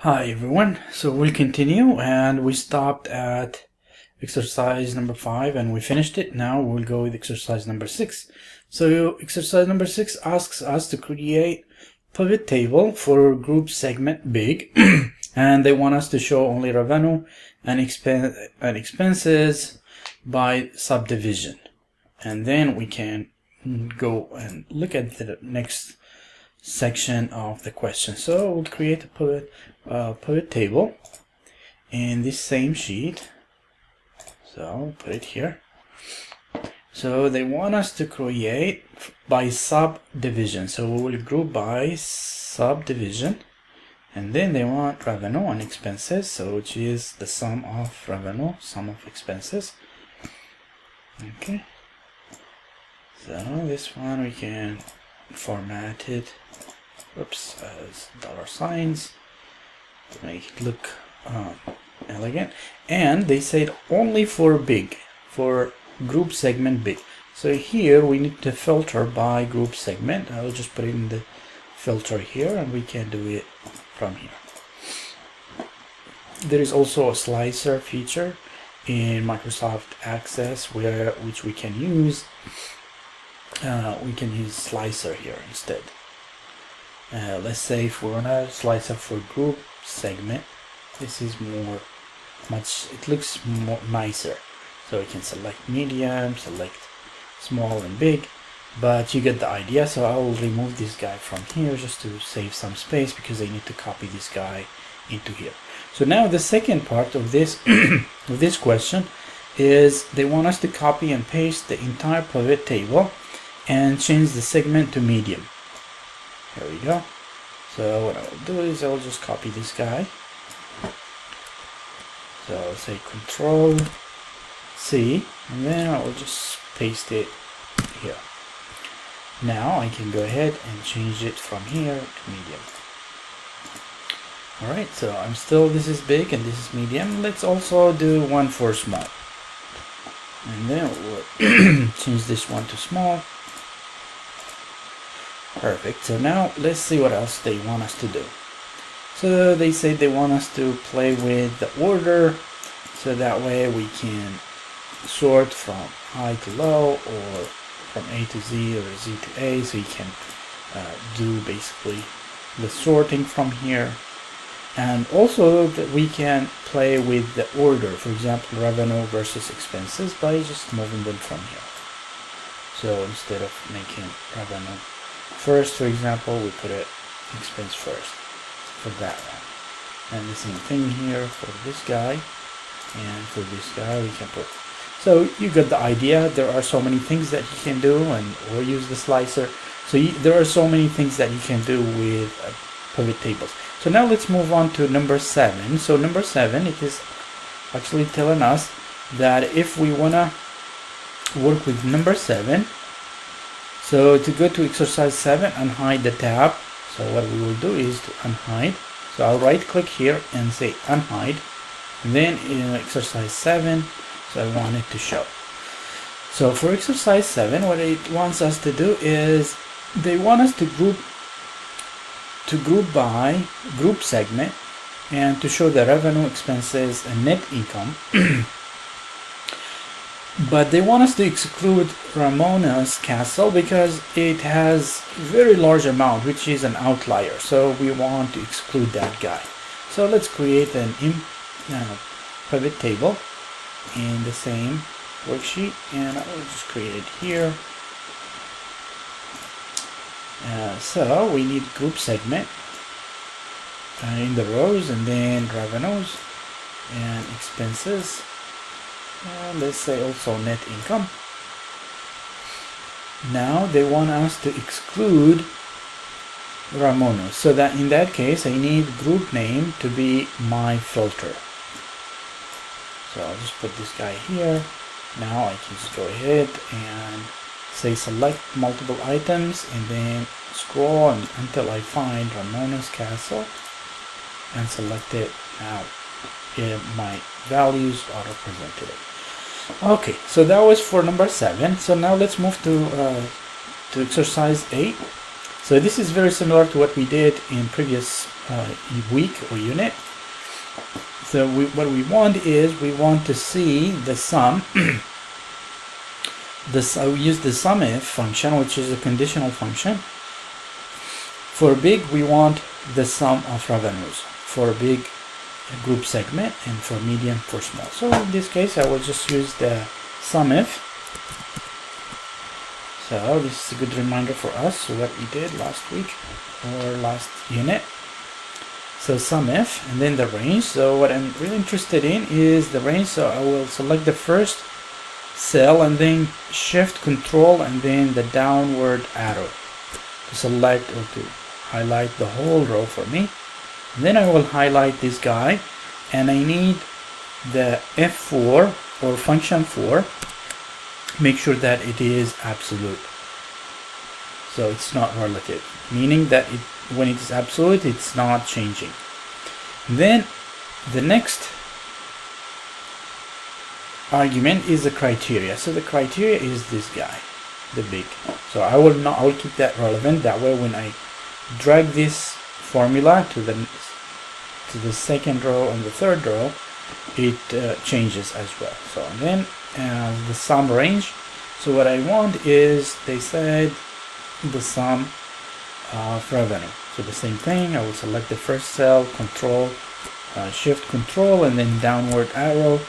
Hi everyone, so we'll continue, and we stopped at exercise number 5 and we finished it. Now we'll go with exercise number 6. So exercise number 6 asks us to create pivot table for group segment big and they want us to show only revenue and expenses by subdivision, and then we can go and look at the next section of the question. So we'll create a pivot table in this same sheet. So I'll put it here. So they want us to create by subdivision. So we will group by subdivision, and then they want revenue and expenses, so which is the sum of revenue, sum of expenses. Okay. So this one we can format it as $signs to make it look elegant. And they said only for big, for group segment big. So here we need to filter by group segment. I'll just put it in the filter here, and we can do it from here. There is also a slicer feature in Microsoft Access which we can use. We can use slicer here instead. Let's say if we want to slicer for group segment, this is it looks more nicer. So we can select medium, select small and big, but you get the idea. So I will remove this guy from here just to save some space, because I need to copy this guy into here. So now the second part of this of this question is they want us to copy and paste the entire pivot table and change the segment to medium. There we go. So what I will do is I will just copy this guy. So I'll say Control C, and then I will just paste it here. Now I can go ahead and change it from here to medium. Alright, so this is big and this is medium. Let's also do one for small. And then we'll change this one to small. Perfect. So now let's see what else they want us to do. So they say they want us to play with the order, so that way we can sort from high to low, or from A to Z, or Z to A, so you can do basically the sorting from here. And also that we can play with the order, for example revenue versus expenses, by just moving them from here. So instead of making revenue first, for example, we put it expense first for that one. And the same thing here for this guy, and for this guy we can put. So you got the idea. There are so many things that you can do, or use the slicer. So there are so many things that you can do with pivot tables. So now let's move on to number 7. So number 7, it is actually telling us that if we wanna work with number 7, so to go to exercise 7 and hide the tab, so what we will do is to unhide. So I'll right click here and say unhide, and then in exercise 7, so I want it to show. So for exercise 7, what it wants us to do is they want us to group by group segment, and to show the revenue, expenses, and net income. But they want us to exclude Ramona's Castle because it has very large amount, which is an outlier. So we want to exclude that guy. So let's create an pivot table in the same worksheet, and I will just create it here. So we need group segment in the rows, and then revenues and expenses. Let's say also net income. Now they want us to exclude Ramona, so that in that case I need group name to be my filter. So I'll just put this guy here. Now I can just go ahead and say select multiple items, and then scroll until I find Ramona's Castle and select it. Now my values are represented. Okay, so that was for number 7. So now let's move to exercise 8. So this is very similar to what we did in previous week or unit. So what we want is we want to see the sum. We use the SUMIF function, which is a conditional function. For big, we want the sum of revenues for big group segment, and for medium for small. So in this case, I will just use the SUMIF. So this is a good reminder for us what we did last week or last unit. So SUMIF and then the range. So what I'm really interested in is the range. So I will select the first cell and then shift control and then the downward arrow to select or to highlight the whole row for me. And then I will highlight this guy, and I need the F4 or function 4. Make sure that it is absolute, so it's not relative, meaning that when it is absolute, it's not changing. And then the next argument is the criteria. So the criteria is this guy, the big. So I will keep that relevant. That way, when I drag this formula to the second row and the third row, it changes as well. So and then the sum range. So what I want is, they said, the sum of revenue. So the same thing, I will select the first cell, control, shift control, and then downward arrow.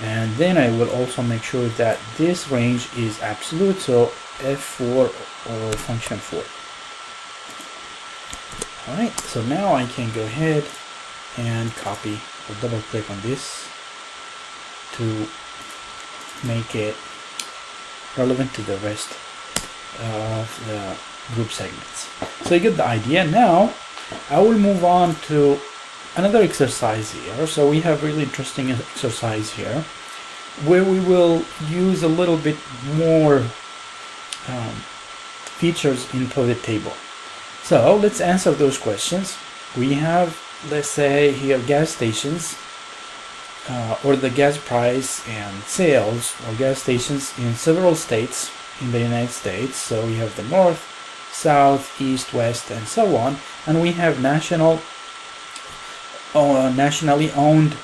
And then I will also make sure that this range is absolute, so F4 or function 4. Alright, so now I can go ahead and copy or double click on this to make it relevant to the rest of the group segments. So you get the idea. Now I will move on to another exercise here. So we have really interesting exercise here where we will use a little bit more features in pivot table. So let's answer those questions. We have, let's say here, gas stations or the gas price and sales or gas stations in several states in the United States. So we have the north, south, east, west, and so on, and we have nationally owned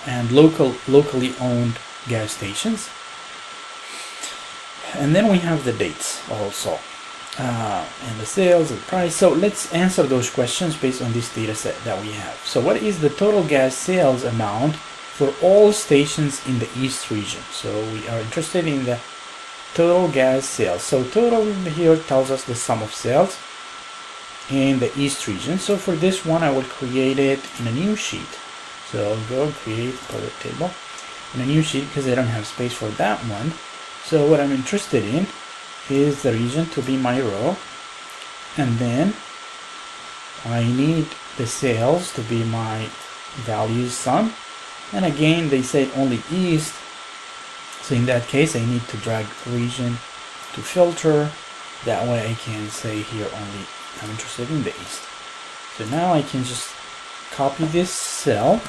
and locally owned gas stations. And then we have the dates also, and the sales and price. So let's answer those questions based on this data set that we have. So what is the total gas sales amount for all stations in the East region? So we are interested in the total gas sales. So total here tells us the sum of sales in the East region. So for this one, I will create it in a new sheet. So I'll go create pivot table in a new sheet because I don't have space for that one. So what I'm interested in is the region to be my row, and then I need the sales to be my values sum. And again, they said only East, so in that case I need to drag region to filter. That way I can say here only I'm interested in the East. So now I can just copy this cell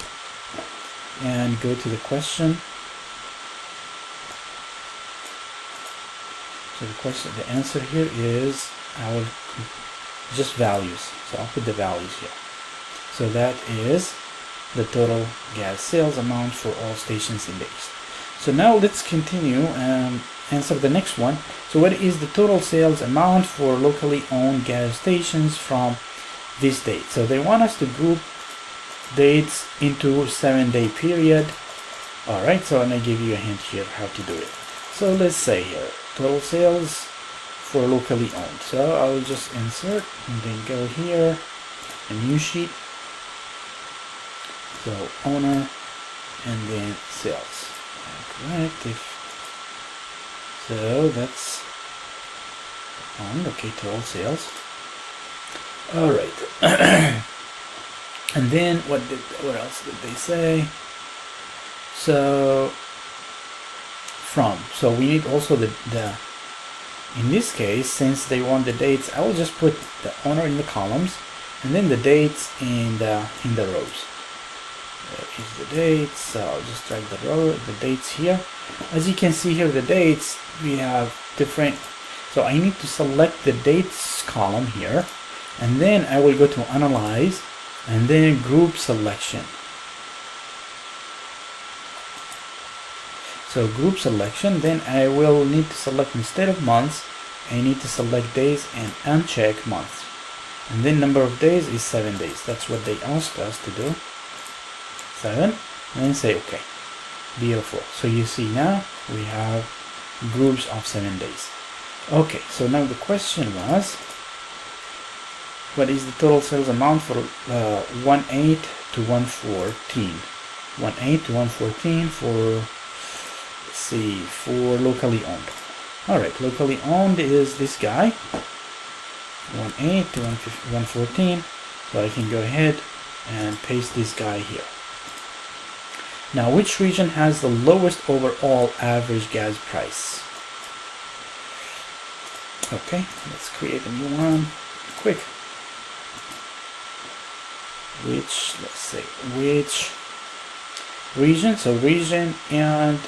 and go to the question. So the answer here is, I will just values. So I'll put the values here. So that is the total gas sales amount for all stations in the East. So now let's continue and answer the next one. So what is the total sales amount for locally owned gas stations from this date? So they want us to group dates into 7-day period. Alright, so I'm going to give you a hint here how to do it. So let's say here, total sales for locally owned. So I'll just insert and then go here, a new sheet. So owner and then sales. Correct. So that's on. Okay, total sales. All right. And then what else did they say? So from. So we need also the in this case, since they want the dates, I will just put the owner in the columns and then the dates in the rows. There is the dates. So I'll just drag the dates here. As you can see here, the dates, we have different. So I need to select the dates column here, and then I will go to analyze and then group selection. So group selection, then I will need to select, instead of months, I need to select days and uncheck months. And then number of days is 7 days. That's what they asked us to do. 7, and then say OK. Beautiful. So you see now we have groups of 7 days. Okay, so now the question was, what is the total sales amount for 1/8 to 1/14? 1/8 to 1/14 for, let's see, for locally owned. Alright, locally owned is this guy, 1/8 to 1/14. So I can go ahead and paste this guy here. Now, which region has the lowest overall average gas price? Okay, let's create a new one quick. Which, let's say, which region? So region and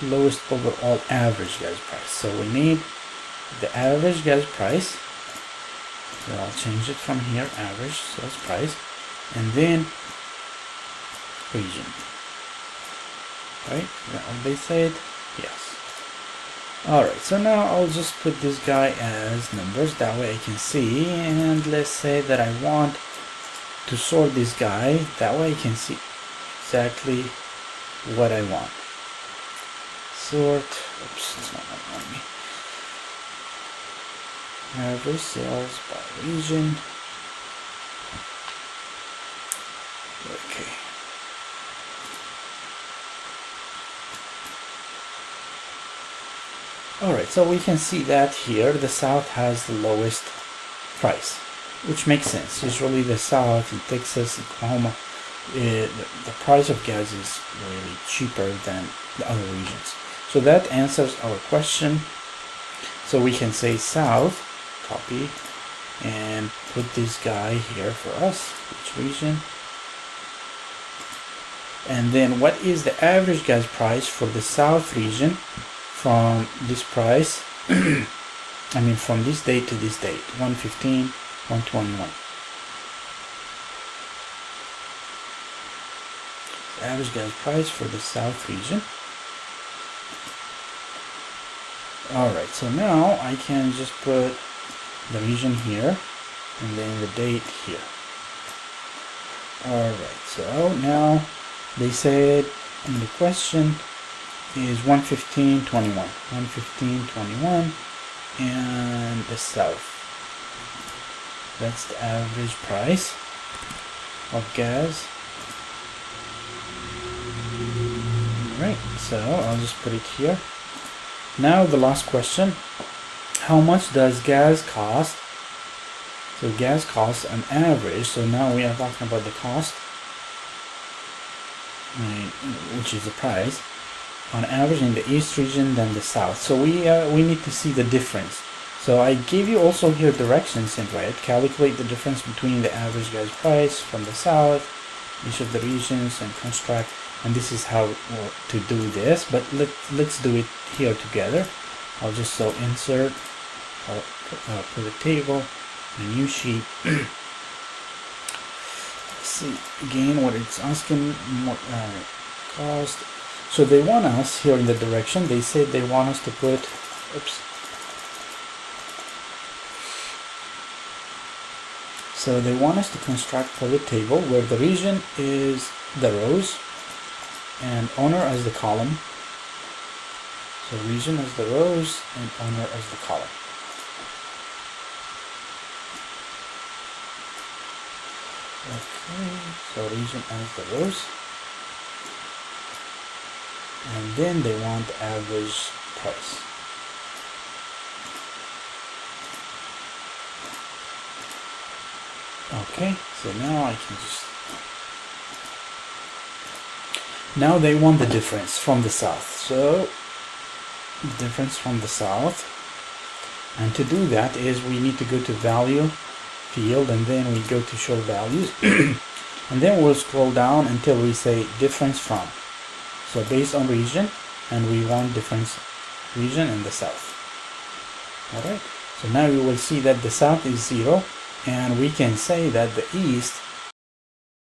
lowest overall average gas price. So we need the average gas price. So I'll change it from here, average sales price, and then region. Right? Is that what they said? Yes. Alright, so now I'll just put this guy as numbers, that way I can see, and let's say that I want to sort this guy, that way I can see exactly what I want. Sort, oops, it's not what I want me. Average sales by region. Okay. Alright, so we can see that here the South has the lowest price, which makes sense. Usually the South, in Texas, Oklahoma, the price of gas is really cheaper than the other regions. So that answers our question. So we can say South, copy, and put this guy here for us, which region. And then what is the average gas price for the South region from this price, I mean from this date to this date, 1/15, 1/21. The average gas price for the South region. Alright, so now I can just put the region here and then the date here. Alright, so now they said in the question is 1/15/21, 1/15/21, and the South. That's the average price of gas. Right, so I'll just put it here. Now the last question, how much does gas cost? So gas costs on average, so now we are talking about the cost, which is the price, on average in the East region than the South. So we need to see the difference. So I gave you also here directions in red. Calculate the difference between the average gas price from the South, each of the regions, and construct. And this is how to do this. But let's do it here together. I'll just so insert, put a table, a new sheet. Let's see again what it's asking. Cost. So they want us here in the direction. They said they want us to put. Oops. So they want us to construct pivot table where the region is the rows and owner as the column. So region as the rows and owner as the column. Okay, so region as the rows. And then they want the average price. Okay, so now I can just... Now they want the difference from the South. So, difference from the South. And to do that is we need to go to value field and then we go to show values. And then we'll scroll down until we say difference from. So based on region, and we want difference region in the South. Alright, so now you will see that the South is 0 and we can say that the east